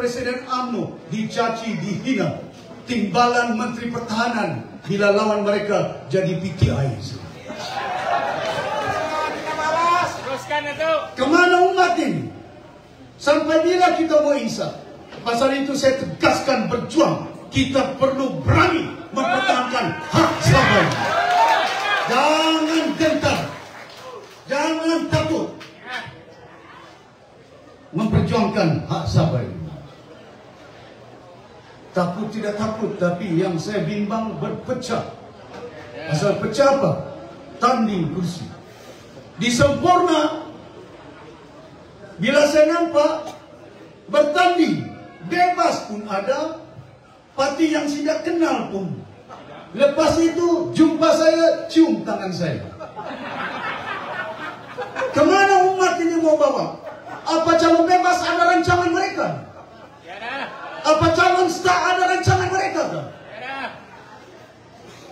Presiden UMNO dicaci, dihina. Timbalan Menteri Pertahanan bila lawan mereka jadi PTI. Kemana umat ini? Sampai bila kita mau insaf? Pasal itu saya tegaskan berjuang. Kita perlu berani mempertahankan hak sahabat. Jangan gentar, jangan takut memperjuangkan hak sahabat. Takut tidak takut, tapi yang saya bimbang berpecah. Pasal pecah apa? Tanding kursi. Di Sempurna, bila saya nampak bertanding bebas pun ada, parti yang tidak kenal pun. Lepas itu jumpa saya, cium tangan saya. Kemana umat ini mau bawa? Apa calon bebas ada rancangan mereka? Apa calon star ada rancangan mereka?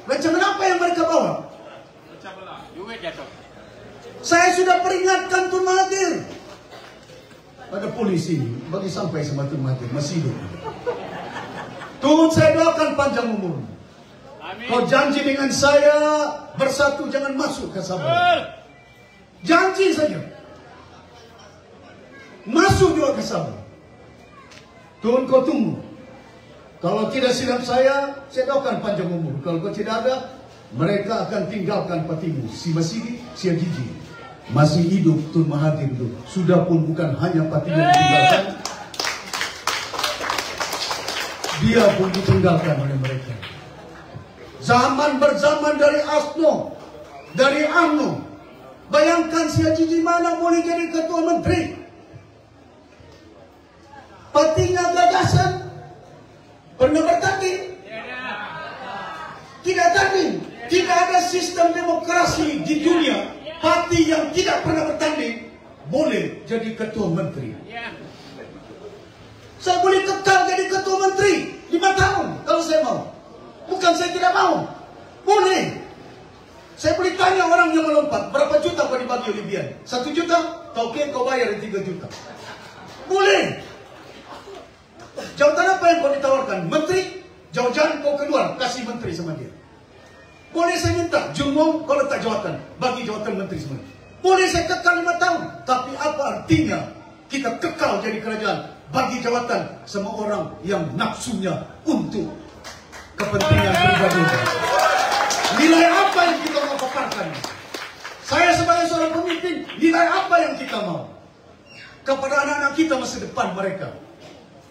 Rancangan apa yang mereka bawa? Saya sudah peringatkan Tun Mahathir. Ada polisi bagi sampai sama Tun Mahathir masih hidup. Tun, saya doakan panjang umur. Kau janji dengan saya bersatu, jangan masuk ke Sabah. Janji saja. Masuk juga ke Sabah. Tun, kau tunggu. Kalau tidak silap saya doakan panjang umur. Kalau kau tidak ada, mereka akan tinggalkan partimu. Si Masidi, si Gigi. Masih hidup Tun Mahathir itu. Sudah pun bukan hanya parti yang ditinggalkan, dia pun ditinggalkan oleh mereka. Zaman berzaman dari ASNO, dari UMNO. Bayangkan si Gigi mana boleh jadi ketua menteri. Partinya gagasan, pernah bertanding? Tidak tanding. Tidak ada sistem demokrasi di dunia. Parti yang tidak pernah bertanding boleh jadi ketua menteri. Saya boleh kekal jadi ketua menteri 5 tahun kalau saya mau. Bukan saya tidak mau. Boleh. Saya boleh tanya orang yang melompat, berapa juta kau dibagi oleh Bian? 1 juta? Tauke kau bayar 3 juta. Boleh. Jawatan apa yang kau ditawarkan? Menteri? Jauh-jauh kau keluar, kasih menteri sama dia. Boleh saya minta Jumong kau letak jawatan, bagi jawatan menteri semua. Boleh saya kekal 5 tahun, tapi apa artinya kita kekal jadi kerajaan, bagi jawatan sama orang yang nafsunya untuk kepentingan pribadi. Nilai apa yang kita mau paparkan? Saya sebagai seorang pemimpin, nilai apa yang kita mau kepada anak-anak kita masa depan mereka?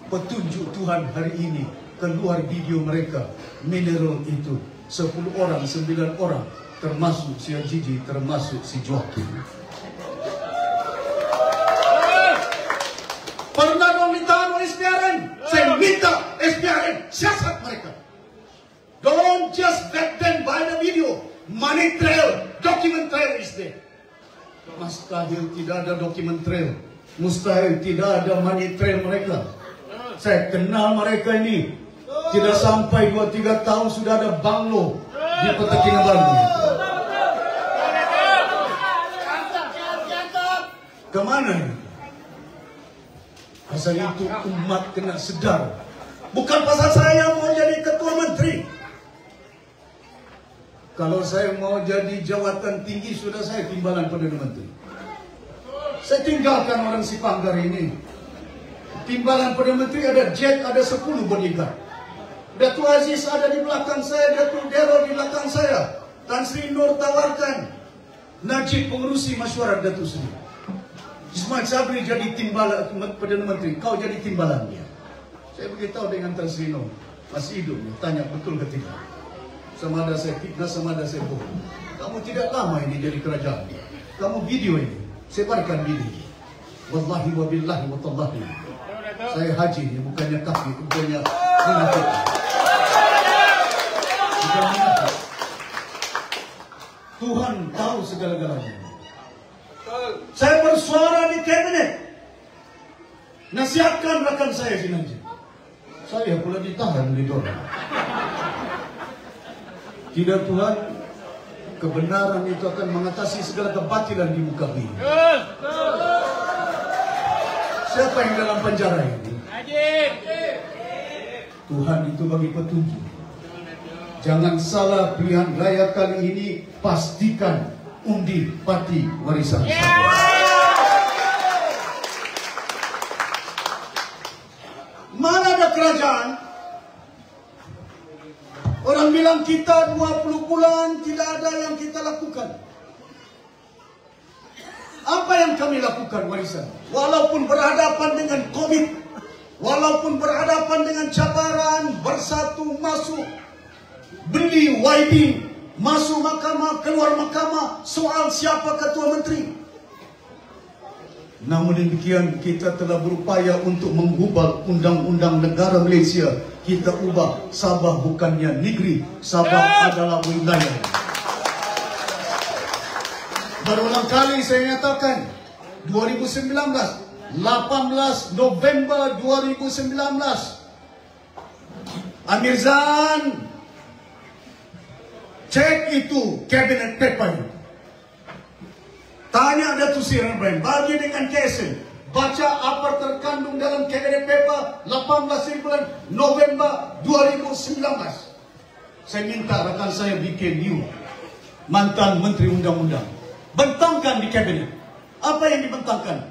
Petunjuk Tuhan hari ini keluar video mereka, mineral itu 10 orang, 9 orang, termasuk si Gigi, termasuk si Joaquin. Pernah dong ditahan oleh SPRN? Saya minta SPRN siasat mereka. Don't just let them buy the video. Money trail, document trail is there. Mustahil tidak ada document trail. Mustahil tidak ada money trail mereka. Saya kenal mereka ini. Tidak sampai 2-3 tahun sudah ada banglo di Kota Kinabalu. Kemana ini? Pasal itu umat kena sedar. Bukan pasal saya mau jadi ketua menteri. Kalau saya mau jadi jawatan tinggi, sudah saya timbalan Perdana Menteri. Saya tinggalkan orang Sipanggar ini. Timbalan Perdana Menteri ada jet, ada 10 bodyguard. Datuk Aziz ada di belakang saya, Datuk Dero di belakang saya. Tan Sri Nur tawarkan Najib pengurusi masyarakat Datuk Sri. Ismail Sabri jadi timbalan Perdana Menteri, kau jadi timbalan dia. Saya beritahu dengan Tan Sri Nur, masih hidup, tanya betul ke tidak? Sama ada saya fitnah, sama ada saya bohong. Kamu tidak lama ini jadi kerajaan. Kamu video ini, sebarkan video. Wallahi wa billahi wa tallahi. Saya haji ini, bukannya kafir, bukannya munafik. Bukan munafik. Tuhan tahu segala-galanya. Saya bersuara di kabinet. Nasihatkan rekan saya di Najib. Saya pula ditahan di Dora. Tidak Tuhan, kebenaran itu akan mengatasi segala kebatilan di muka bumi. Siapa yang dalam penjara ini? Tuhan itu bagi petunjuk. Jangan salah pilihan raya kali ini, pastikan undi parti Warisan Sabah. Mana ada kerajaan? Orang bilang kita 20 bulan tidak ada yang kita lakukan. Apa yang kami lakukan Warisan? Walaupun berhadapan dengan COVID, walaupun berhadapan dengan cabaran, bersatu masuk, beli YB, masuk mahkamah, keluar mahkamah, soal siapa ketua menteri. Namun demikian kita telah berupaya untuk mengubah undang-undang negara Malaysia. Kita ubah Sabah bukannya negeri, Sabah adalah wilayah. Berulang kali saya nyatakan 2019, 18 November 2019, Amir Zan cek itu cabinet paper. Tanya Datuk Seri Ibrahim, bagi dengan KSN, baca apa terkandung dalam cabinet paper 18 bulan November 2019. Saya minta rakan saya bikin new, mantan Menteri Undang-Undang, bentangkan di kabinet. Apa yang dibentangkan?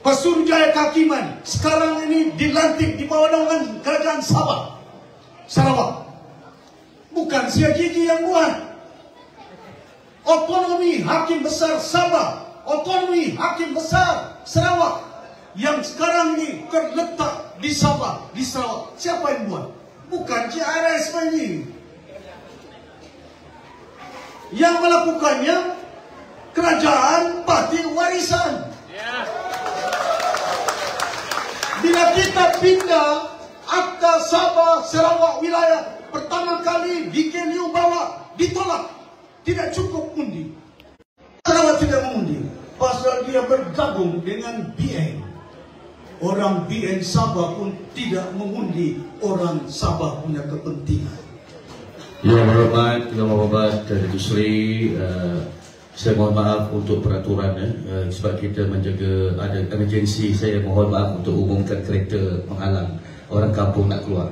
Pesuruhjaya Kehakiman sekarang ini dilantik di bawah naungan Kerajaan Sabah, Sarawak. Bukan Sia Gigi yang buat. Otonomi Hakim Besar Sabah, otonomi Hakim Besar Sarawak yang sekarang ini terletak di Sabah, di Sarawak. Siapa yang buat? Bukan JRS ini. Yang melakukannya Kerajaan Parti Warisan. Bila kita pindah Akta Sabah Sarawak wilayah, pertama kali BKNU bawa ditolak. Tidak cukup undi. Sarawak tidak mengundi. Pasal dia bergabung dengan BN. Orang BN Sabah pun tidak mengundi. Orang Sabah punya kepentingan. Yang berhormat Datuk Seri, saya mohon maaf untuk peraturan sebab kita menjaga ada emergency. Saya mohon maaf untuk umumkan kereta menghalang orang kampung nak keluar.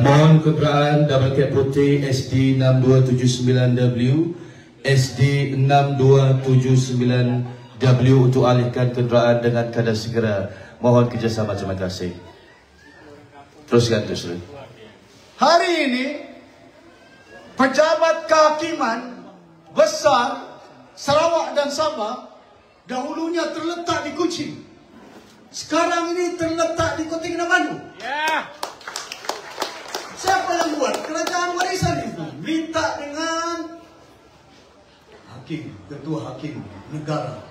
Mohon keberaan double cab putih SD 6279W, SD 6279W untuk alihkan kenderaan dengan keadaan segera. Mohon kerjasama, terima kasih. Teruskan Datuk Seri. Hari ini pejabat kehakiman besar Sarawak dan Sabah dahulunya terletak di Kuching. Sekarang ini terletak di Kota Kinabalu. Siapa yang buat? Kerajaan Warisan itu minta dengan hakim, ketua hakim negara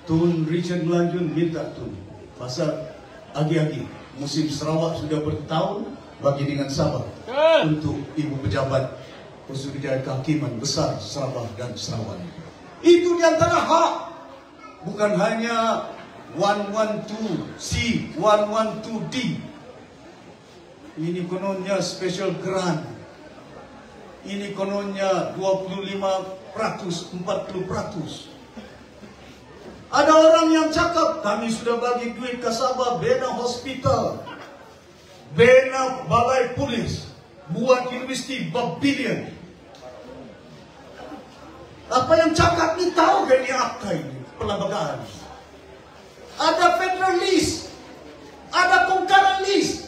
Tun Richard Melanjun minta Tun pasal agi-agi musim Sarawak sudah bertahun bagi dengan Sabah untuk ibu pejabat Pesuruhjaya Kehakiman Besar Sabah dan Sarawak. Itu di antara hak, bukan hanya 112C, 112D. Ini kononnya special grant. Ini kononnya 25%, 40%. Ada orang yang cakap, kami sudah bagi duit ke Sabah, bina hospital, bina balai polis, buat universiti berbilion. Apa yang cakap ni tahu ke ni akta ini, perlembagaan. Ada federal list, ada concurrent list.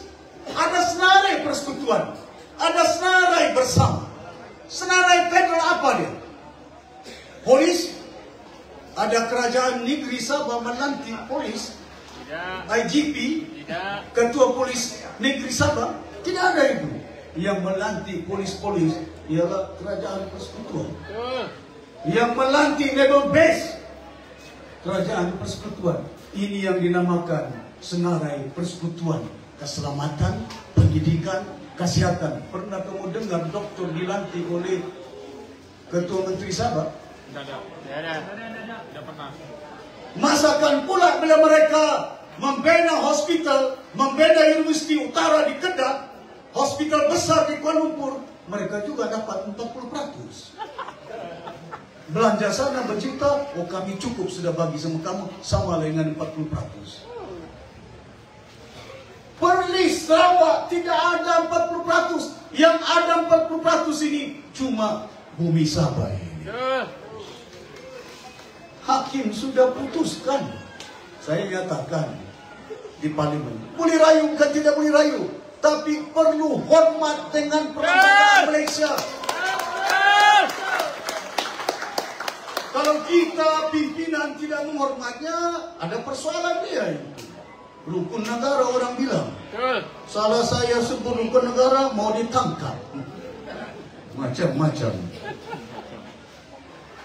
Ada senarai persekutuan, ada senarai bersama. Senarai federal apa dia? Polis, ada kerajaan negeri Sabah melantik polis, IGP, ketua polis negeri Sabah. Tidak ada itu. Yang melantik polis-polis ialah kerajaan persekutuan. Yang melantik naval base, kerajaan persekutuan. Ini yang dinamakan senarai persekutuan. Keselamatan, pendidikan, kesihatan. Pernah kamu dengar doktor dilantik oleh Ketua Menteri Sabah? Tidak pernah. Masakan pula bila mereka membina hospital, membina Universiti Utara di Kedah, hospital besar di Kuala Lumpur, mereka juga dapat 40%. Belanja sana berjuta, oh kami cukup sudah bagi sama kamu, sama dengan 40%. Sarawak tidak ada 40%. Yang ada 40% ini cuma bumi Sabah ini. Hakim sudah putuskan. Saya nyatakan di parlimen. Boleh rayu bukan tidak boleh rayu, tapi perlu hormat dengan peraturan Malaysia. Kalau kita pimpinan tidak menghormatnya, ada persoalan dia itu. Rukun negara orang bilang. Salah saya sebut rukun negara mau ditangkap. Macam-macam.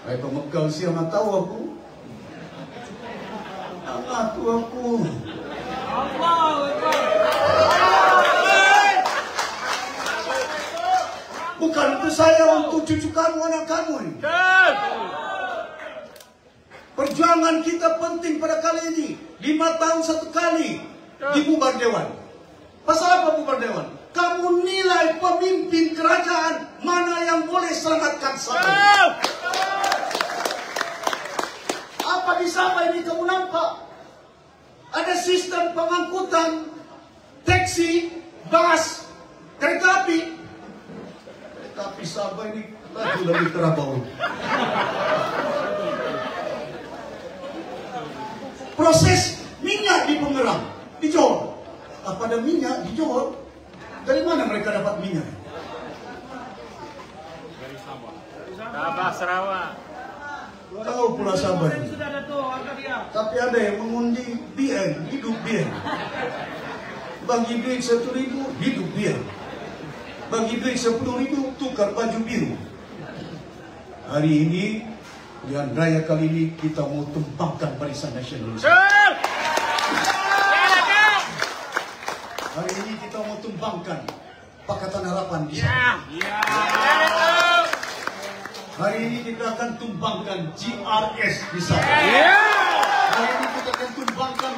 Hai pemekal siapa tahu aku? Aku. Bukan untuk saya, untuk cucu kamu, anak kamu ini. Perjuangan kita penting pada kali ini. 5 tahun 1 kali dibubar dewan. Pasal apa bubar dewan? Kamu nilai pemimpin kerajaan mana yang boleh selamatkan Sabah. Apa di Sabah ini kamu nampak? Ada sistem pengangkutan taksi, bus, kereta api. Tapi Sabah ini lebih terabau. Proses minyak di Pengerang, di Johor. Apa ada minyak di Johor? Dari mana mereka dapat minyak? Dari Sabah. Sabah, Sarawak. Tahu pula Sabah ini. Tapi ada yang mengundi BN, hidup BN. Bagi duit 1.000, hidup BN. Bagi duit 10.000, tukar baju biru. Hari ini, Pilihan Raya kali ini kita mau tumpangkan Barisan Nasional. Hari ini kita mau tumpangkan Pakatan Harapan di sana. Hari ini kita akan tumbangkan GRS di sana. Hari ini kita akan tumbangkan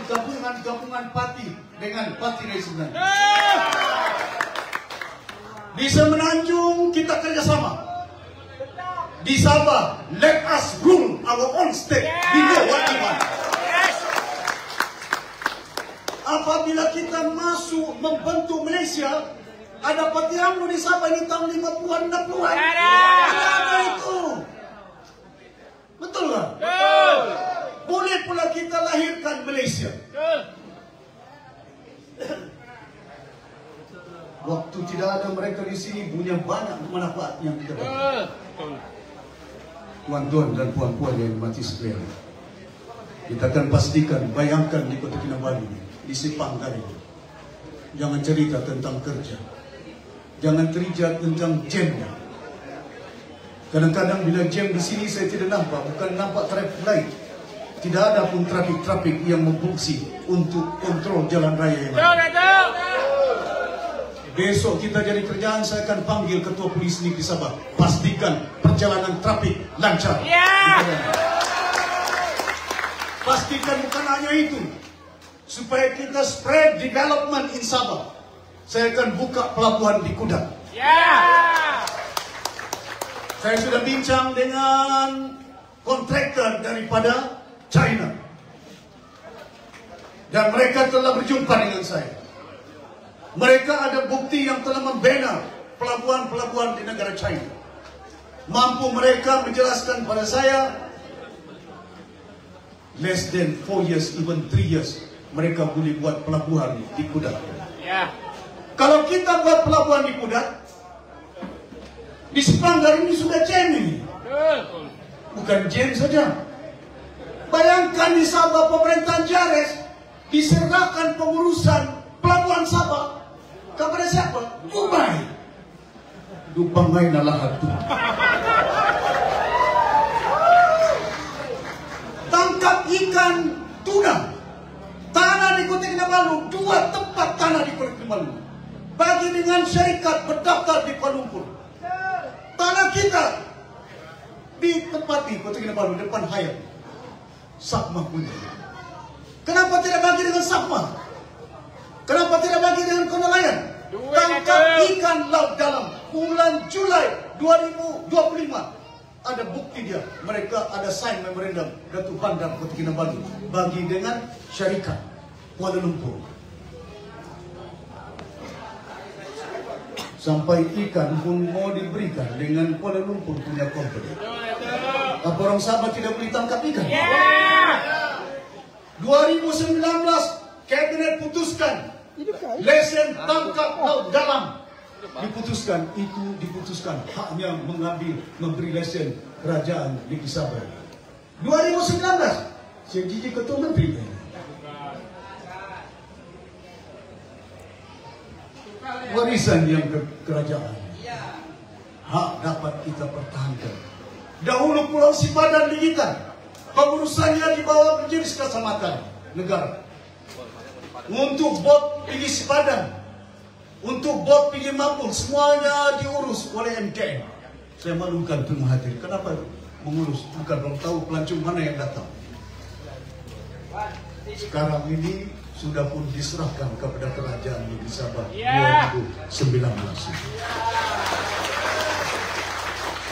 gabungan parti dengan Parti Nasional. Di Semenanjung kita kerjasama. Di Sabah, let us rule our own state. We know what we want. Apabila kita masuk membentuk Malaysia, ada Parti UMNO di Sabah ini tahun 50-an, 60-an. Ada itu. Betul tak? Boleh pula kita lahirkan Malaysia. Waktu tidak ada mereka di sini, punya banyak manfaat yang kita dapat. Tuan-tuan dan puan-puan yang mati sekalian, kita akan pastikan, bayangkan di Kota Kinabalu, di Sepang kali ini. Jangan cerita tentang kerja. Jangan cerita tentang jamnya. Kadang-kadang bila jam di sini saya tidak nampak, bukan nampak traffic light. Tidak ada pun trafik yang memfungsi untuk kontrol jalan raya yang ada. Besok kita jadi kerjaan, saya akan panggil Ketua Polis Negeri Sabah. Pastikan perjalanan trafik lancar. Pastikan bukan hanya itu. Supaya kita spread development in Sabah. Saya akan buka pelabuhan di Kudat. Saya sudah bincang dengan kontraktor daripada China. Dan mereka telah berjumpa dengan saya. Mereka ada bukti yang telah membina pelabuhan-pelabuhan di negara China. Mampu mereka menjelaskan pada saya, less than 4 years, even 3 years, mereka boleh buat pelabuhan di Kudat. Kalau kita buat pelabuhan di Kudat, di Sepanggar ini sudah jam ini. Bukan jam saja. Bayangkan di Sabah pemerintahan Jares diserahkan pengurusan pelabuhan Sabah kepada siapa? Dubai. Dubangai nalahat tu. Tangkap ikan tuna. Tanah di Kota Kinabalu, 2 tempat tanah di Kota Kinabalu. Bagi dengan syarikat berdaftar di Kuala Lumpur. Tanah kita ditempati Kota Kinabalu depan Hayat. Sakmah punya. Kenapa tidak bagi dengan Sakmah? Kenapa tidak bagi dengan Nelayan? Tangkap ikan laut dalam bulan Julai 2025. Ada bukti dia. Mereka ada sign memorandum Datuk Bandar Kota Kinabalu bagi dengan syarikat Kuala Lumpur. Sampai ikan pun mau diberikan dengan Kuala Lumpur punya company. Apa orang Sabah tidak boleh tangkap ikan? 2019 Kabinet putuskan lesen tangkap laut dalam. Diputuskan haknya memberi lesen kerajaan Negeri Sabah. 2019 saya jadi ketua menteri. Warisan yang kerajaan hak dapat kita pertahankan. Dahulu Pulau Sipadan digitan, pengurusannya dibawa menjadi kecamatan negara. Untuk bot pergi Sipadan, untuk bot pergi Mapul, semuanya diurus oleh MKN. Saya malukan Tun Mahathir. Kenapa mengurus? Bukan belum tahu pelancong mana yang datang. Sekarang ini sudah pun diserahkan kepada kerajaan Negeri Sabah 2019.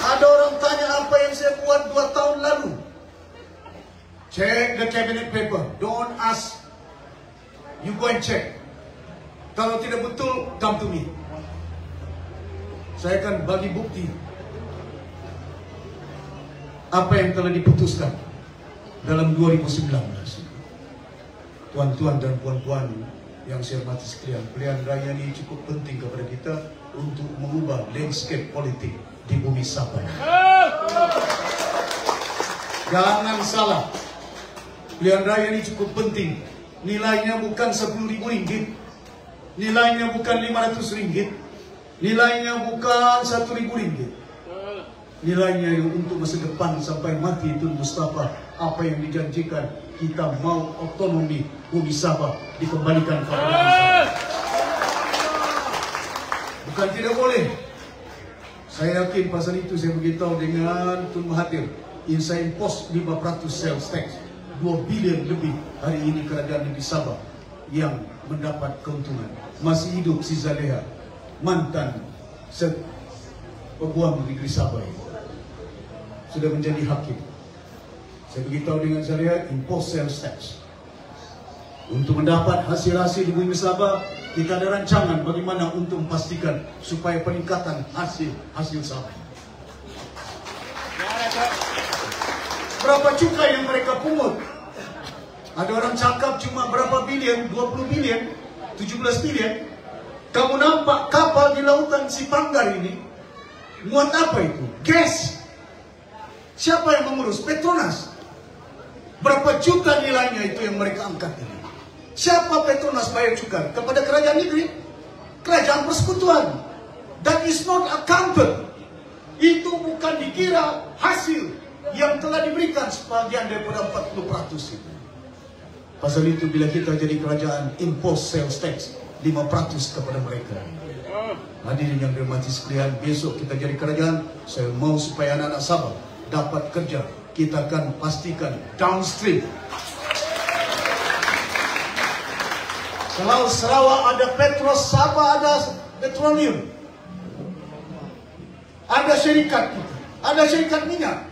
Ada orang tanya apa yang saya buat 2 tahun lalu. Check the cabinet paper. Don't ask. You go and check. Kalau tidak betul, come to me. Saya akan bagi bukti apa yang telah diputuskan dalam 2019. Tuan-tuan dan puan-puan yang saya hormati sekalian, pilihan raya ini cukup penting kepada kita untuk mengubah landscape politik di bumi Sabah. Jangan salah, pilihan raya ini cukup penting. Nilainya bukan RM10.000, nilainya bukan RM500, nilainya bukan RM1.000. Nilainya untuk masa depan sampai mati Tun Mustafa. Apa yang dijanjikan, kita mau otonomi bumi Sabah dikembalikan kepada Sabah. Bukan tidak boleh. Saya yakin pasal itu saya beritahu dengan Tun Mahathir. Saya impose 5% sales tax, 2 bilion lebih hari ini kerajaan Negeri Sabah yang mendapat keuntungan. Masih hidup si Zaleha, mantan peguam Negeri Sabah ini, sudah menjadi hakim. Saya beritahu dengan Zaleha, impose sales tax. Untuk mendapat hasil-hasil di bumi Sabah, kita ada rancangan bagaimana untuk memastikan supaya peningkatan hasil Sabah. Berapa cukai yang mereka pungut? Ada orang cakap cuma berapa bilion, 20 bilion, 17 bilion. Kamu nampak kapal di lautan Sipanggar ini, muat apa itu? Gas. Siapa yang mengurus? Petronas. Berapa juta nilainya itu yang mereka angkat ini? Siapa Petronas bayar cukai? Kepada kerajaan negeri? Kerajaan persekutuan. That is not accounted. Itu bukan dikira hasil yang telah diberikan sebagian daripada 40% itu. Pasal itu bila kita jadi kerajaan, impose sales tax 5% kepada mereka. Hadirin yang dirahmati sekalian, besok kita jadi kerajaan, saya mau supaya anak-anak Sabah dapat kerja. Kita akan pastikan downstream. Kalau Sarawak ada Petros, Sabah ada petroleum. Ada syarikat kita, ada syarikat minyak.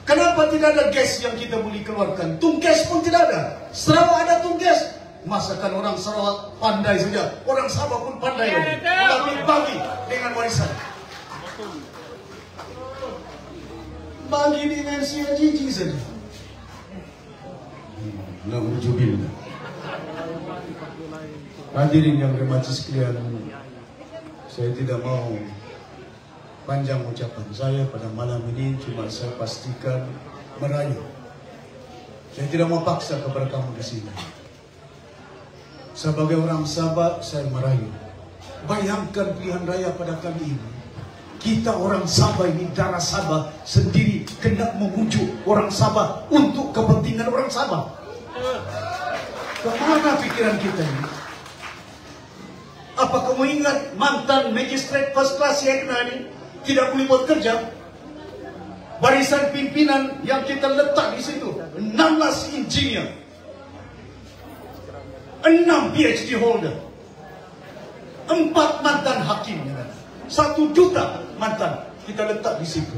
Kenapa tidak ada gas yang kita boleh keluarkan? Tunggas pun tidak ada. Sarawak ada tunggas. Masakan orang Sarawak pandai saja. Orang Sabah pun pandai lagi. Tapi bagi dengan warisan. Bagi dengan siajiji saja. Nauzubillah. Hadirin yang dirahmati sekalian, saya tidak mau panjang ucapan saya pada malam ini, cuma saya pastikan merayu. Saya tidak mau paksa kepada kamu di sini. Sebagai orang Sabah, saya merayu. Bayangkan pilihan raya pada kali ini. Kita orang Sabah ini, darah Sabah sendiri hendak memujuk orang Sabah untuk kepentingan orang Sabah. Kemana pikiran kita ini? Apa kamu ingat mantan magistrate first class yang ini tidak boleh buat kerja? Barisan pimpinan yang kita letak di situ 16 engineer, 6 PhD holder, 4 mantan hakim, 1 juta mantan kita letak di situ.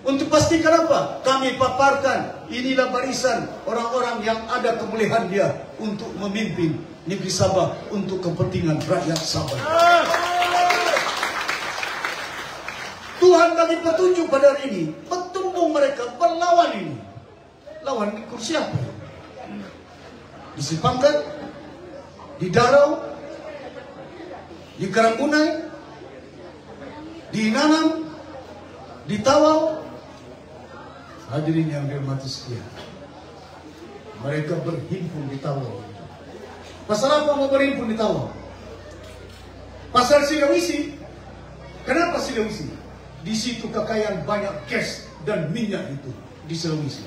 Untuk pastikan apa? Kami paparkan inilah barisan orang-orang yang ada kebolehan dia untuk memimpin negeri Sabah untuk kepentingan rakyat Sabah. Tuhan bagi petunjuk pada hari ini, bertumbung mereka berlawan ini. Lawan di kursi apa? Di Sipangkat, di Darau, di Karanggunai, di Nanam, di Tawau. Hadirin yang dirahmati sekalian, mereka berhimpun di Tawau. Pasal apa mau berhimpun di Tawau? Pasal Sulawesi. Kenapa Sulawesi? Di situ kekayaan banyak gas dan minyak itu di Sulawesi.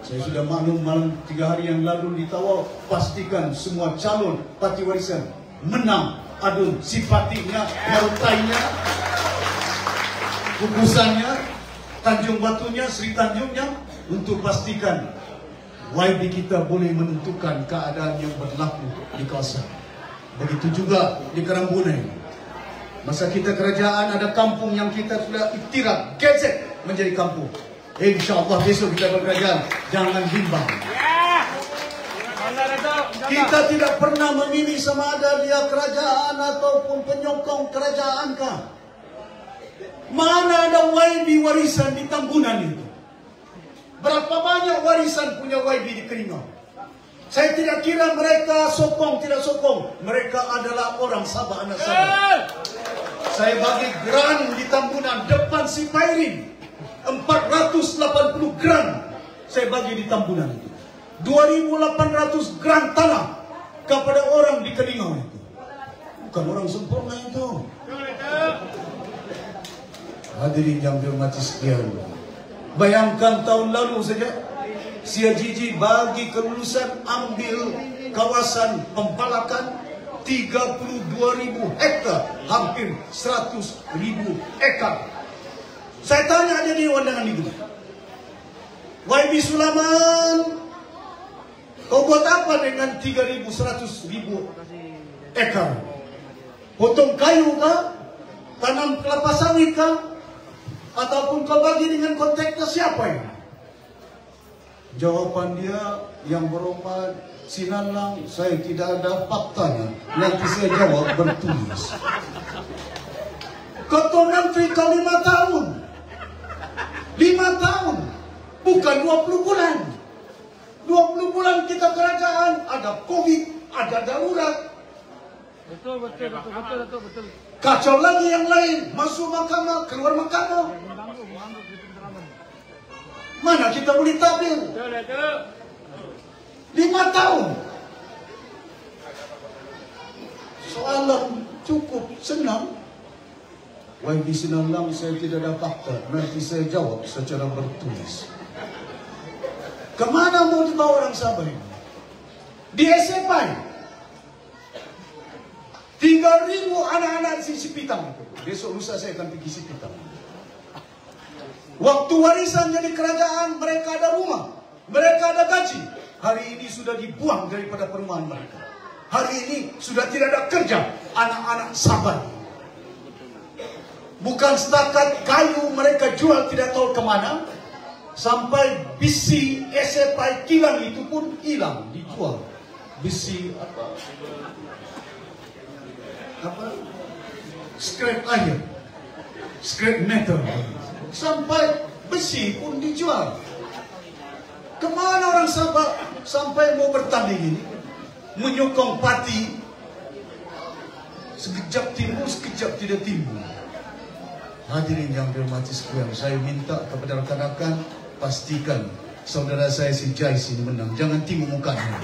Saya sudah maklum malam 3 hari yang lalu di Tawau, pastikan semua calon parti warisan menang adun simpatinya, partainya, kukusannya, Tanjung Batunya, Sri Tanjungnya, untuk pastikan YB kita boleh menentukan keadaan yang berlaku di kawasan. Begitu juga di Karanggunai. Masa kita kerajaan, ada kampung yang kita sudah iktiraf, gesek menjadi kampung. InsyaAllah besok kita berkerajaan, jangan bimbang. Kita tidak pernah memilih sama ada dia kerajaan ataupun penyokong kerajaan kah. Mana ada YB warisan di Tambunan itu? Berapa banyak warisan punya YB di Keringau? Saya tidak kira mereka sokong, tidak sokong. Mereka adalah orang Sabah, anak Sabah. Saya bagi gran di Tambunan depan Sipairin. 480 gran saya bagi di Tambunan itu. 2.800 gran tanah kepada orang di Keringau itu. Bukan orang sempurna itu. Hadirin yang dirahmati sekalian, bayangkan tahun lalu saja Sia Jiji bagi kelulusan ambil kawasan Pempalakan 32.000 hektar, hampir 100.000 ekar. Saya tanya aja di undangan itu, YB Sulaman, kau buat apa dengan 3.100.000 ekar? Potong kayu kah? Tanam kelapa sawit kah? Ataupun kau bagi dengan kontraktor siapa ini? Jawaban dia yang berhormat, Sinalang, saya tidak ada faktanya. Nanti saya jawab bertulis. Ketua Menteri kau 5 tahun. 5 tahun. Bukan 20 bulan. 20 bulan kita kerajaan, ada Covid, ada darurat. Betul. Kacau lagi yang lain, masuk mahkamah, keluar mahkamah. Mana kita boleh tabir? 5 tahun. Soalan cukup senang. YB Sinalang, saya tidak ada fakta. Nanti saya jawab secara bertulis. Kemana mau dibawa orang Sabah ini? Di SFI 3.000 anak-anak di Sipitang. Besok lusa saya akan pergi Sipitang. Waktu warisan jadi kerajaan, mereka ada rumah, mereka ada gaji. Hari ini sudah dibuang daripada perumahan mereka. Hari ini sudah tidak ada kerja anak-anak Sabah. Bukan setakat kayu mereka jual tidak tahu kemana, sampai besi SFI kilang itu pun hilang, dijual. Besi apa? Scrap iron, scrap metal, sampai besi pun dijual. Kemana orang Sabah sampai mau bertanding ini, menyokong parti sekejap timbul, sekejap tidak timbul. Hadirin yang dirahmati sekalian, saya minta kepada rekan-rekan, pastikan saudara saya si Jais ini menang. Jangan tengok mukanya.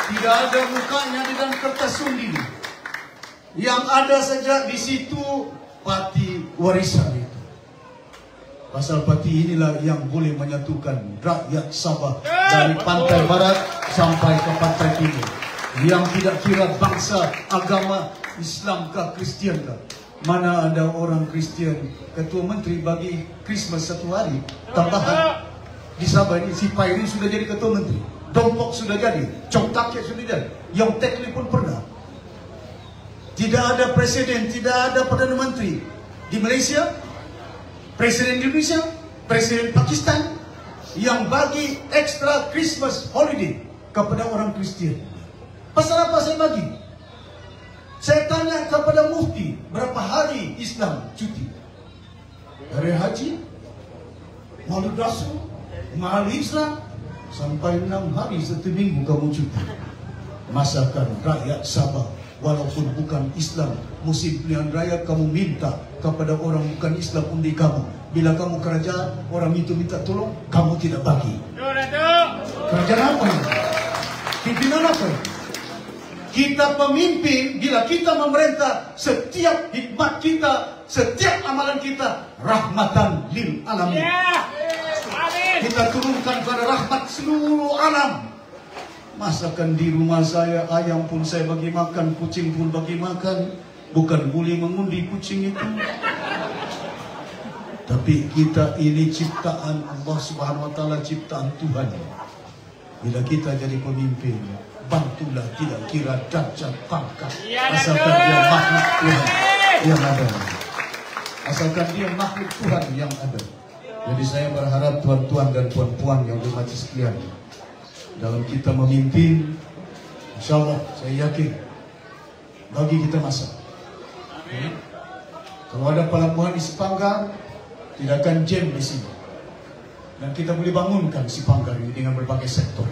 Tidak ada mukanya di dalam kertas undi. Yang ada saja di situ parti warisan itu. Pasal parti inilah yang boleh menyatukan rakyat Sabah dari pantai barat sampai ke pantai timur. Yang tidak kira bangsa, agama, Islam kah, Kristian kah. Mana ada orang Kristian, Ketua Menteri bagi Christmas 1 hari tambahan. Di Sabah ini, si Pairin sudah jadi Ketua Menteri, Dompok sudah jadi, Chong Taket sudah jadi, Yong Tekli pun pernah. Tidak ada presiden, tidak ada Perdana Menteri di Malaysia, Presiden Indonesia, Presiden Pakistan yang bagi extra Christmas holiday kepada orang Kristian. Pasal apa saya bagi? Saya tanya kepada mufti, berapa hari Islam cuti? Hari haji, Maulid Rasul, Maulid Islam, sampai 6 hari satu minggu kamu cuti. Masakan rakyat Sabah, walaupun bukan Islam, musim pilihan raya kamu minta kepada orang bukan Islam undi kamu. Bila kamu kerajaan, orang itu minta tolong, kamu tidak bagi. Kerajaan apa ini? Pimpinan apa ini? Kita pemimpin, bila kita memerintah, setiap hikmat kita, setiap amalan kita, rahmatan lil alamin. Kita turunkan pada rahmat seluruh alam. Masakan di rumah saya, ayam pun saya bagi makan, kucing pun bagi makan. Bukan boleh mengundi kucing itu. Tapi kita ini ciptaan Allah Subhanahu wa taala, ciptaan Tuhan. Bila kita jadi pemimpin, bantulah, tidak kira darjat pangkat, asalkan dia makhluk Tuhan yang ada. Asalkan dia makhluk Tuhan yang ada. Jadi saya berharap tuan-tuan dan puan-puan yang bermajlis sekalian, dalam kita memimpin, insyaallah saya yakin bagi kita masa. Kalau ada pelabuhan di Sipanggar, tidak akan jam di sini. Dan kita boleh bangunkan Sipanggar ini dengan berbagai sektor.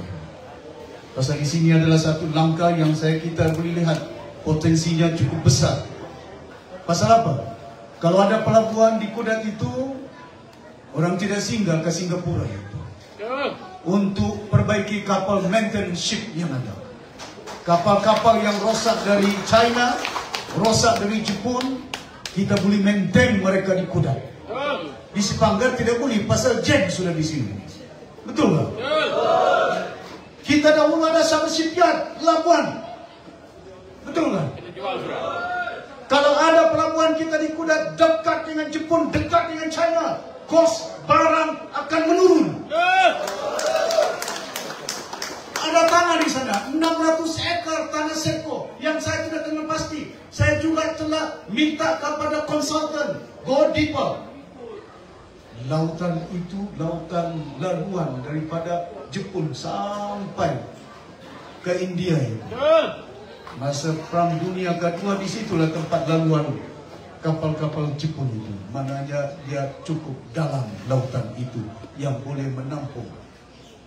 Pasal di sini adalah satu langkah yang kita boleh lihat potensinya cukup besar. Pasal apa? Kalau ada pelabuhan di Kudat itu, orang tidak singgah ke Singapura itu untuk perbaiki kapal maintenance ship yang ada. Kapal-kapal yang rosak dari China, rosak dari Jepun, kita boleh maintain mereka di Kudat. Di Sipanggar tidak boleh, pasal jen sudah di sini. Betul tak? Kita dahulu ada sama shipyard, Labuan. Betul tak? Kalau ada pelabuhan kita di Kudat dekat dengan Jepun, dekat dengan China, kos barang akan menurun. Ada tanah di sana, 600 ekar tanah seko yang saya tidak kenal pasti. Saya juga telah minta kepada konsultan, go deeper. Lautan itu lautan laluan daripada Jepun sampai ke India itu. Masa Perang Dunia Kedua, disitulah tempat laluan kapal-kapal Jepun itu. Maknanya dia cukup dalam lautan itu yang boleh menampung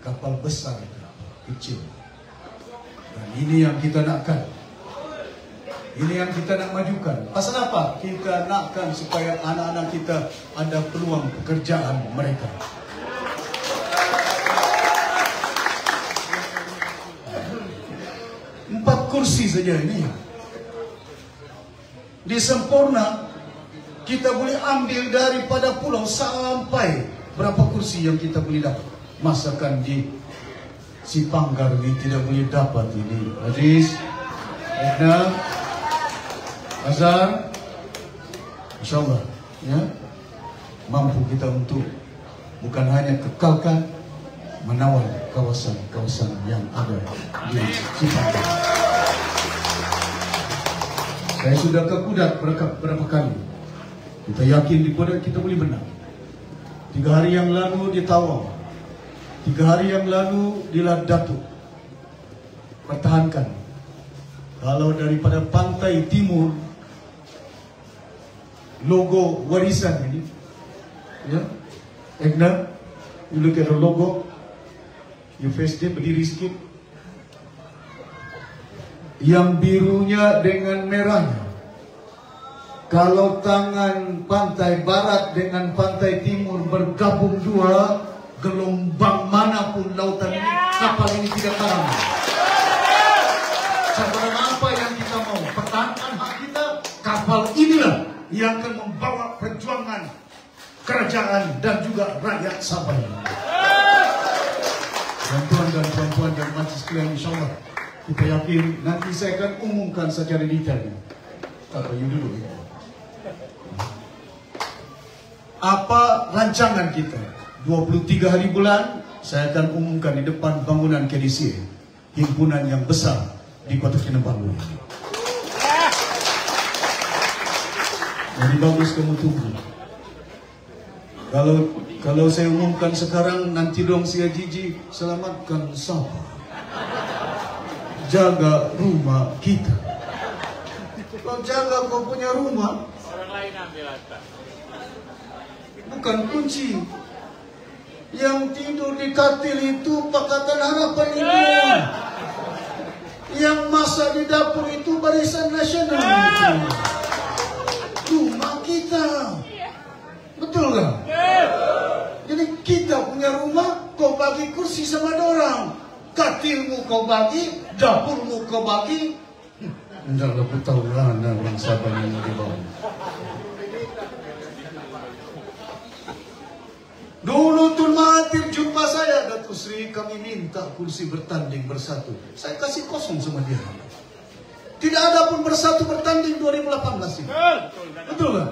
kapal besar, kecil. Dan ini yang kita nakkan. Ini yang kita nak majukan. Pasal apa? Kita nakkan supaya anak-anak kita ada peluang pekerjaan mereka. Empat kursi saja ini. Di Sempurna, kita boleh ambil daripada pulau sampai berapa kursi yang kita boleh dapat. Masakan di Sipanggar ini tidak boleh dapat ini. Hadis, Edna, Azhar, InsyaAllah ya, mampu kita untuk bukan hanya kekalkan, menawar kawasan-kawasan yang ada di Sipanggar. Saya sudah ke Kudat berapa kali. Kita yakin di Kudat kita boleh menang. 3 hari yang lalu di Tawau, 3 hari yang lalu di Datuk. Pertahankan. Kalau daripada pantai timur, logo warisan ini, ya, Egna, you look at the logo, you face dia berdiri sikit, yang birunya dengan merahnya. Kalau tangan pantai barat dengan pantai timur bergabung dua, gelombang manapun lautan ini, kapal ini tidak karam. Sebenarnya apa yang kita mau? Pertahankan hak kita. Kapal inilah yang akan membawa perjuangan kerajaan dan juga rakyat Sabah. Tuan-tuan dan puan-puan dan majlis sekalian, insyaAllah kita yakin nanti saya akan umumkan secara detailnya. Tak payah dulu. Apa rancangan kita? 23 hari bulan saya akan umumkan di depan bangunan KDC, himpunan yang besar di Kota Kinabalu. Jadi bagus kamu tunggu. Kalau saya umumkan sekarang, nanti dong si Ajiji selamatkan Sabah, jaga rumah kita. Kau jaga kau punya rumah, Orang lain ambil atas. bukan kunci. Yang tidur di katil itu Pakatan Harapan Ilmuwan. Yang masak di dapur itu Barisan Nasional. Rumah kita. Betul kan? Jadi kita punya rumah, kau bagi kursi sama orang. Katilmu kau bagi, dapurmu kau bagi. Enggak aku tahu lah orang Sabah yang mau dibawa. Dulu Tun Mahathir jumpa saya, Datuk Sri, kami minta kursi bertanding bersatu. Saya kasih kosong sama dia. Tidak ada pun bersatu bertanding 2018 ini. Betul kan?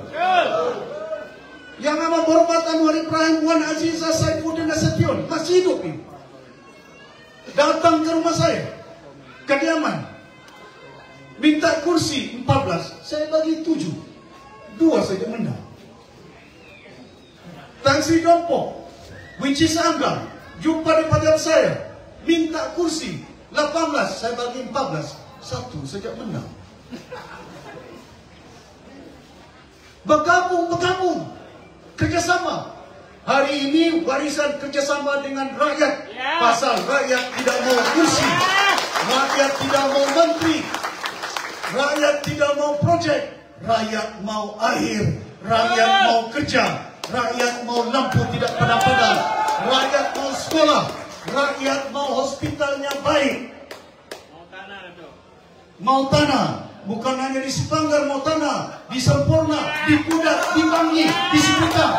Yang amat berhormat Anwar Ibrahim, Wan Azizah, Saifuddin Nasution masih hidup ini. Datang ke rumah saya, kediaman, minta kursi 14, saya bagi 7, 2 saja menang. Tan Sri Dompo, which is Angga, jumpa di padang saya, minta kursi 18, saya bagi 14, 1 saja menang. Bergabung, kerjasama. Hari ini warisan kerjasama dengan rakyat. Pasal rakyat tidak mau kursi, rakyat tidak mau menteri, rakyat tidak mau projek, rakyat mau air, rakyat mau kerja, rakyat mau lampu tidak padam-padam, rakyat mau sekolah, rakyat mau hospitalnya baik. Mau tanah, bukan hanya di Sipanggar, mau tanah di Sempurna, di Kudat, di Bangi, di Sipitang.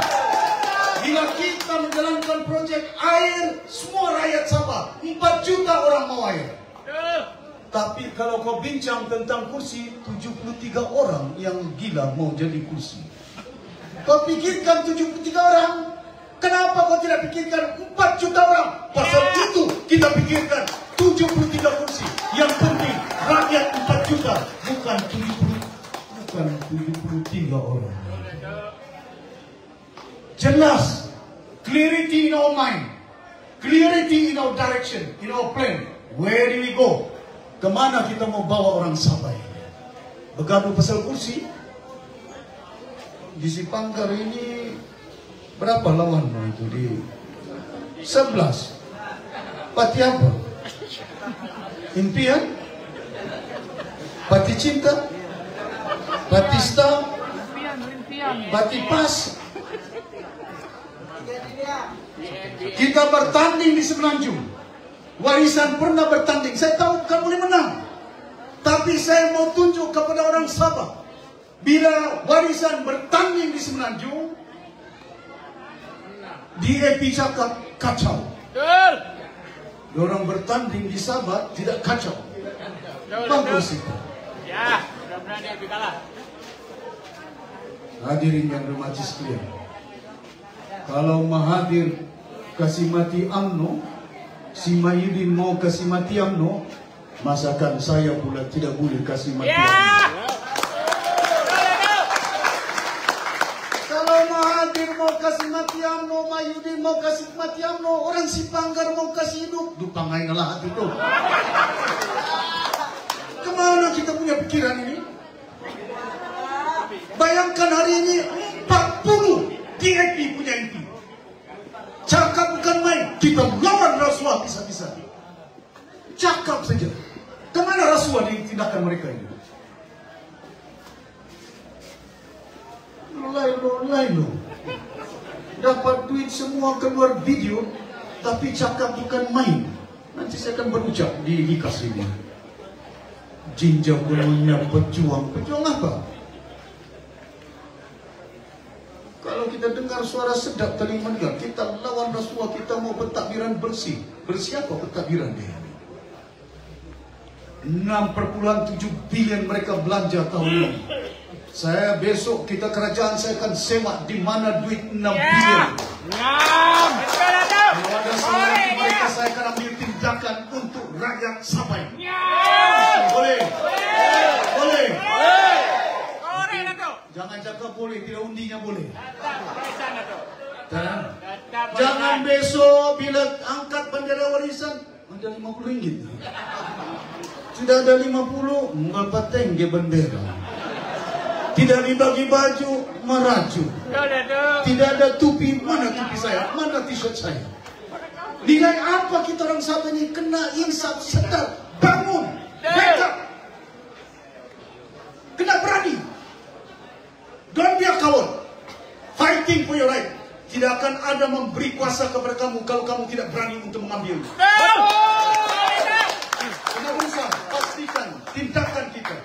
Bila kita menjalankan proyek air, semua rakyat Sabah, 4 juta orang mau air. Tapi kalau kau bincang tentang kursi, 73 orang yang gila mau jadi kursi. Kau pikirkan 73 orang, kenapa kau tidak pikirkan 4 juta orang? Pasal itu kita pikirkan 73 kursi. Yang penting rakyat 4 juta, bukan 73 orang. Jelas, clarity in our mind, clarity in our direction, in our plan. Where do we go? Kemana kita mau bawa orang Sabah ini? Bergaduh pasal kursi. Di Sipanggar ini berapa lawan itu di 11. Parti apa? Impian? Parti Cinta? Parti Star? Parti Pas? Kita bertanding di Semenanjung. Warisan pernah bertanding. Saya tahu bukan boleh menang, tapi saya mau tunjuk kepada orang Sabah, bila warisan bertanding di Semenanjung, DAP cakap kacau. Orang bertanding di Sabah tidak kacau. Bagus itu. Ya, mudah-mudahan dia lebih kalah. Hadirin yang bermajlis sekalian, kalau Mahathir kasih mati UMNO, si Mahyudin mau kasih mati UMNO, masakan saya pula tidak boleh kasih mati UMNO. Kalau Mahathir mau kasih mati UMNO, Mahyudin mau kasih mati UMNO, orang Sipanggar mau kasih hidup, dupangai ngalah hati itu. Kemana kita punya pikiran ini? Bayangkan hari ini 40 DAP punya MP. Cakap bukan main, kita lawan rasuah bisa-bisa. Cakap saja. Kemana rasuah di tindakan mereka ini? Lailo. Dapat duit semua keluar video, tapi cakap bukan main. Nanti saya akan berucap di Likas ini. Jinjau punya pejuang. Pejuang apa? Kalau kita dengar suara sedap telinga mendengar, kita lawan rasuah, kita mau pentadbiran bersih. Bersih apa pentadbiran dia? 6,7 bilion mereka belanja tahun ini. Saya besok kita kerajaan saya akan semak di mana duit 6 bilion. Kalau ada salah mereka, saya akan ambil tindakan untuk rakyat Sabah. Boleh. Boleh lah tu. Jangan cakap boleh, tidak undinya boleh. Tak, tak, tak, tak. Tetap Jangan warisan. besok bila angkat bendera warisan ada RM50. Tidak ada 50, mengapa tengge bendera. Tidak dibagi baju, meraju. Tidak ada tupi, mana tupi saya, mana t-shirt saya. Nilai apa kita orang Sabah ini kena insaf, sedar, bangun, wake up. Kena berani. Don't be a coward. Fighting for your right. Tidak akan ada memberi kuasa kepada kamu kalau kamu tidak berani untuk mengambil. Kena berusaha, pastikan tindakan kita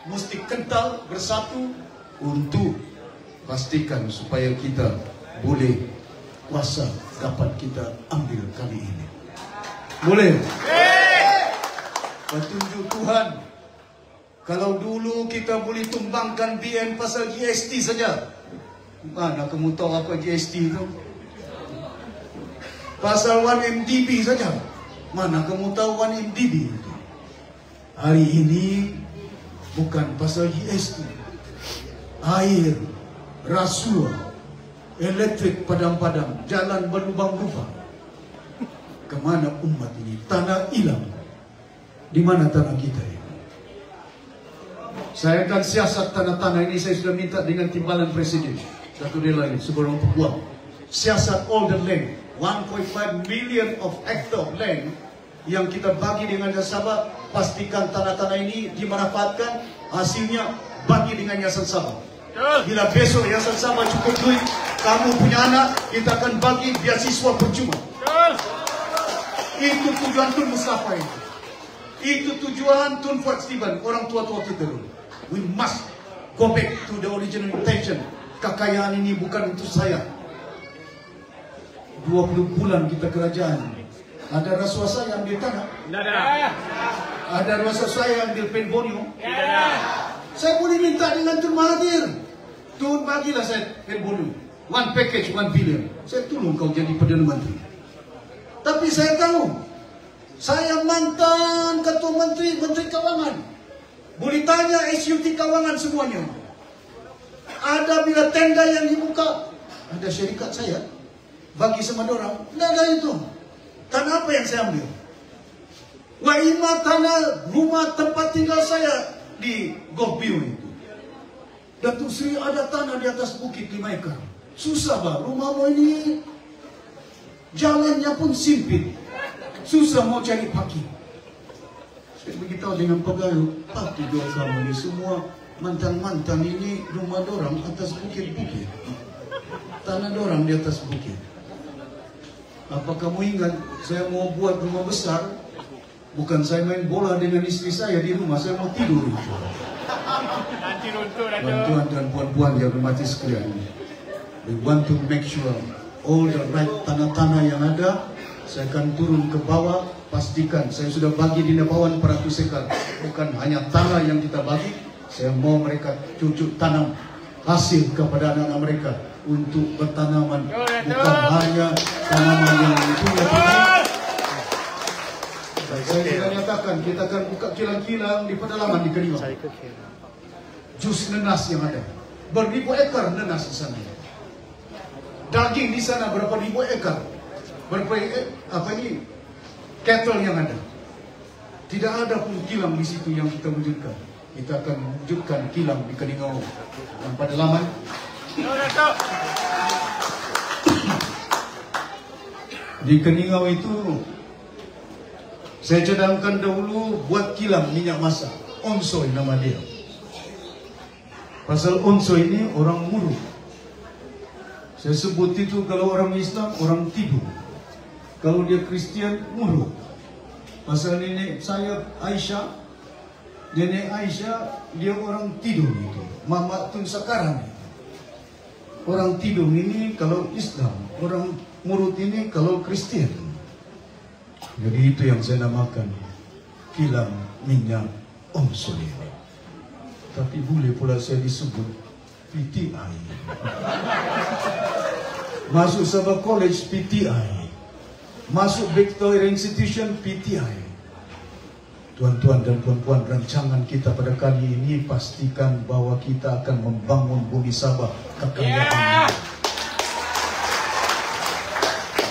mesti kental, bersatu untuk pastikan supaya kita boleh kuasa dapat kita ambil kali ini. Boleh? Petunjuk Tuhan. Kalau dulu kita boleh tumbangkan BN pasal GST saja. Mana kamu tahu apa GST itu? Pasal 1MDB saja. Mana kamu tahu 1MDB itu? Hari ini bukan pasal GST. Air, rasuah, elektrik padam-padam, jalan berlubang-lubang. Kemana umat ini? Tanah hilang. Di mana tanah kita ini? Saya akan siasat tanah-tanah ini. Saya sudah minta dengan timbalan presiden satu rela ini sebelum berbuang. Siasat all the land, 1.5 million of hectare land yang kita bagi dengan Sabah. Pastikan tanah-tanah ini dimanfaatkan. Hasilnya bagi dengan Yayasan Sabah. Bila besok Yayasan Sabah cukup duit, kamu punya anak, kita akan bagi beasiswa percuma. Itu tujuan Tun Mustafa itu. Itu tujuan Tun Fuad Steven, orang tua-tua kita dulu. We must go back to the original intention. Kekayaan ini bukan untuk saya. 20 bulan kita kerajaan. Ada rasuah saya ambil tanah. Tidak ada. Ada rasuah saya ambil Penbonio. Tidak ada. Saya boleh minta dengan Tun Mahathir. Tun bagilah saya Penbonio. One package, 1 billion. Saya tolong kau jadi Perdana Menteri. Tapi saya tahu, saya mantan Ketua Menteri, Menteri Kawangan. Boleh tanya SUT Kawangan semuanya. Ada bila tenda yang dibuka, ada syarikat saya bagi sama orang. Tidak ada itu. Tanah apa yang saya ambil? Waima tanah rumah tempat tinggal saya di Gohbio itu. Datuk Seri ada tanah di atas bukit 5 ekar. Susah bah, rumahmu ini jalannya pun sempit. Susah mau cari parking. Saya beritahu dengan pegawai, Pak tujuan kamu ini semua mantan-mantan ini rumah dorang atas bukit-bukit. Tanah dorang di atas bukit. Apa kamu ingat saya mau buat rumah besar? Bukan saya main bola dengan istri saya di rumah, saya mau tidur itu. Nanti runtuh dah tu. Tuan-tuan dan puan-puan yang hormati sekalian, we want to make sure all the right tanah-tanah yang ada. Saya akan turun ke bawah, pastikan saya sudah bagi di Nebawan 400 ekar. Bukan hanya tanah yang kita bagi, saya mau mereka cucuk tanam hasil kepada anak-anak mereka untuk bertanaman. Bukan hanya tanaman yang punya tinggi. Saya sudah nyatakan, kita akan buka kilang-kilang di pedalaman di Keningau. Jus nenas yang ada, beribu ekar nenas di sana. Daging di sana berapa ribu ekar. Berapa apa ini cattle yang ada. Tidak ada pun kilang di situ yang kita wujudkan. Kita akan wujudkan kilang di Keningau dan pedalaman. Di Keningau itu saya cadangkan dahulu buat kilang minyak masak. Onsoy nama dia. Pasal Onsoy ini orang Muru. Saya sebut itu kalau orang Islam orang Tibu. Kalau dia Kristian Muru. Pasal nenek saya Aisyah, nenek Aisyah dia orang Tidung itu. Mama Tun Sakaran itu. Orang Tidung ini kalau Islam, orang Murut ini kalau Kristian. Jadi itu yang saya namakan kilang minyak Onsoy ini. Tapi boleh pula saya disebut PTI. Masuk Sabah College PTI. Masuk Victoria Institution PTI. Tuan-tuan dan puan-puan, rancangan kita pada kali ini pastikan bahwa kita akan membangun bumi Sabah kekayaan.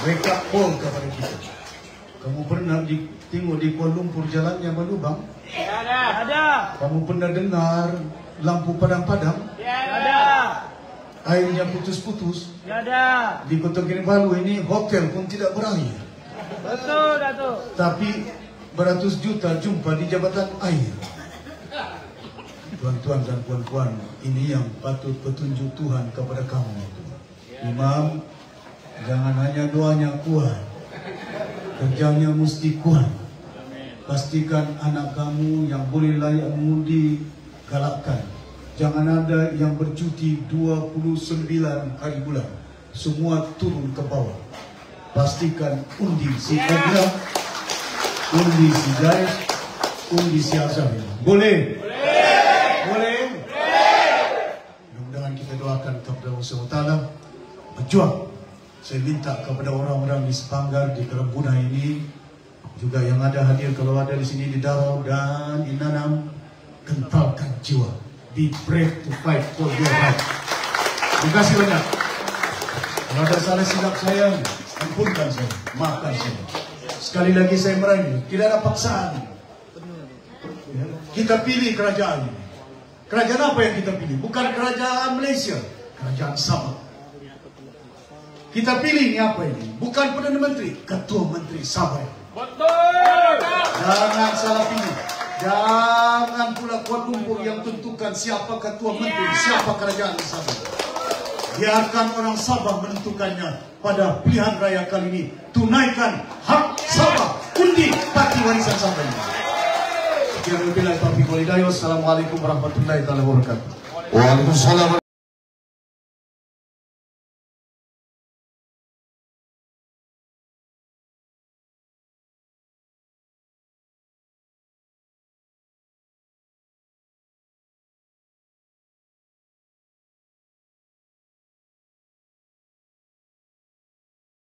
wake up call kepada kita. Kamu pernah tengok di Kuala Lumpur jalannya berlubang? Ada. Kamu pernah dengar lampu padam-padam? Ada. Airnya putus-putus? Ada. Di Kota Kinabalu ini hotel pun tidak berair. Betul, Datuk. Tapi beratus juta jumpa di jabatan air. Tuan-tuan dan puan-puan, ini yang patut petunjuk Tuhan kepada kamu. Imam, jangan hanya doanya kuat, kerjanya mesti kuat. Pastikan anak kamu yang boleh layak mengundi, galakkan. Jangan ada yang bercuti 29 hari bulan. Semua turun ke bawah. Pastikan undi si Edna, undi si Jais, undi si Azam. Boleh? Boleh? Mudah-mudahan kita doakan kepada Allah SWT berjuang. Saya minta kepada orang-orang di Sepanggar, di Kerembuna ini, juga yang ada hadir kalau ada di sini di Darau dan di Nanam, kentalkan jiwa. Be brave to fight for your right. Terima kasih banyak. Kalau ada salah silap saya, ampunkan saya, maafkan saya. Sekali lagi saya merayu, tidak ada paksaan. Kita pilih kerajaan ini. Kerajaan apa yang kita pilih? Bukan kerajaan Malaysia, kerajaan Sabah. Kita pilih ini apa ini? Bukan Perdana Menteri, Ketua Menteri Sabah. Betul. Jangan salah pilih. Jangan pula Kuala Lumpur yang tentukan siapa Ketua Menteri, siapa kerajaan Sabah. Biarkan orang Sabah menentukannya pada pilihan raya kali ini. Tunaikan hak Sabah. Undi parti warisan Sabah ini. Assalamualaikum warahmatullahi wabarakatuh. Waalaikumsalam.